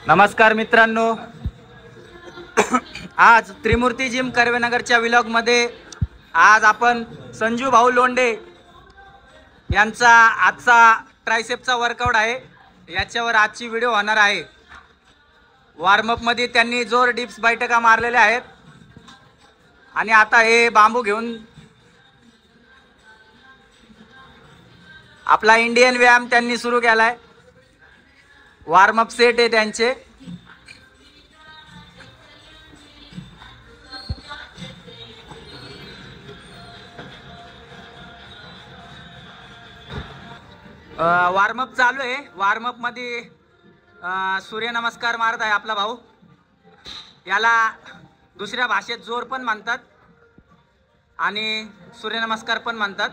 नमस्कार मित्रांनो, आज त्रिमूर्ती जिम कर्वेनगरच्या व्लॉग मध्ये आज आपण संजू भाऊ लोंढे यांचा आजचा ट्रायसेपचा वर्कआउट आहे, याच्यावर आजची व्हिडिओ होणार आहे। वॉर्मअप मध्ये त्यांनी जोर डिप्स बैठका मारलेल्या आहेत आणि आता हे बांबू घेऊन आपला इंडियन व्यायाम त्यांनी सुरू केलाय। वॉर्मअप सेट आहे त्यांचे। वॉर्मअप चालू आहे। वॉर्मअप मध्ये सूर्यनमस्कार मारत आहे आपला भाऊ। याला दुसऱ्या भाषेत जोर पण म्हणतात आणि सूर्यनमस्कार पण म्हणतात।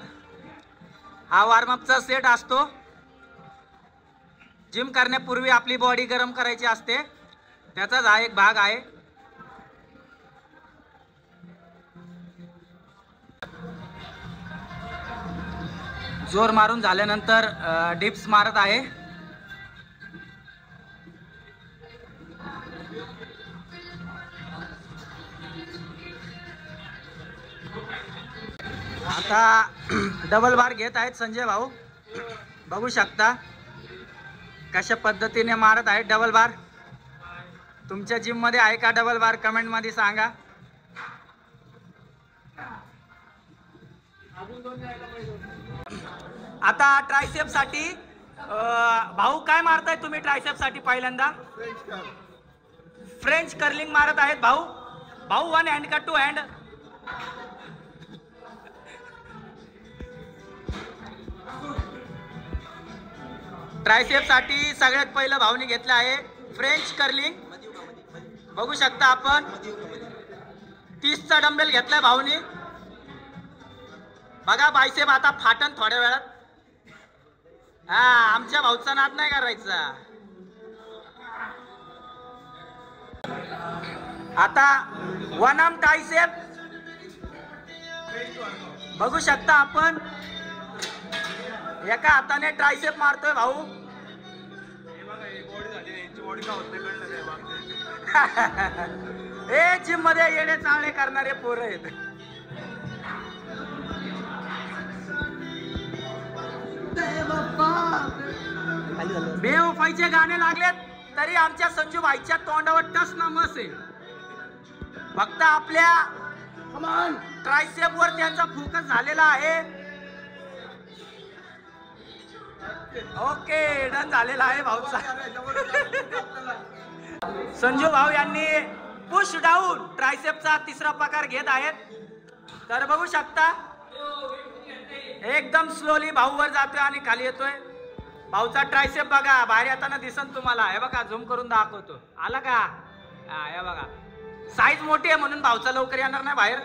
हा वॉर्मअपचा सेट असतो। जिम करण्यापूर्वी आपली बॉडी गरम करायची असते, त्याचाच हा एक भाग आहे। जोर मारून झाल्यानंतर डिप्स मारत आहे। आता डबल बार घेत आहेत संजय भाऊ, बघू शकता कशा पद्धतीने मारत आहे डबल बार। तुमच्या जिम मध्ये आहे का डबल बार? कमेंट मध्ये सांगा। आता ट्रायसेप साठी भाऊ काय मारताय तुम्ही? ट्रायसेप साठी पहिल्यांदा फ्रेंच कर्लिंग मारत आहेत भाऊ। भाऊ वन हँड का टू हँड? ट्रायसेप साठी सगळ्यात पहिलं भाऊनी घेतलं आहे फ्रेंच कर्लिंग। बघू शकता आपण 30चा डंबेल घेतलाय भाऊनी। बघा बायसेप आता फाटन थोड्या वेळात। हा, आमच्या भाऊचा नाद नाही करायचा। आता वन आर्म ट्रायसेप बघू शकता आपण, एका हाताने ट्रायसेप मारतोय भाऊ। हे जिम मध्ये येणे चालणे करणारे पोरं आहेत। बेवफाईचे गाणे लागलेत तरी आमच्या संजू भाईच्या तोंडावर टस ना मस आहे। फक्त आपल्या ट्रायसेप वर त्यांचा फोकस झालेला आहे। ओके, डन झालेला आहे भाऊचा। संजू भाऊ यांनी पुश डाऊन ट्रायसेपचा तिसरा प्रकार घेत आहेत। तर बघू शकता एकदम स्लोली भाऊ वर जातोय आणि खाली येतोय। भाऊचा ट्रायसेप बघा, बाहेर येताना दिसन तुम्हाला। हे बघा, झूम करून दाखवतो। आला का? हा, हे बघा साईज मोठी आहे म्हणून भाऊचा लवकर येणार नाही बाहेर।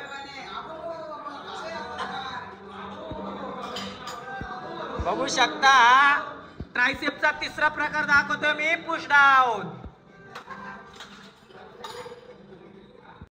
बघू शकता ट्रायसेपचा तिसरा प्रकार दाखवतोय मी, पुश डाऊन।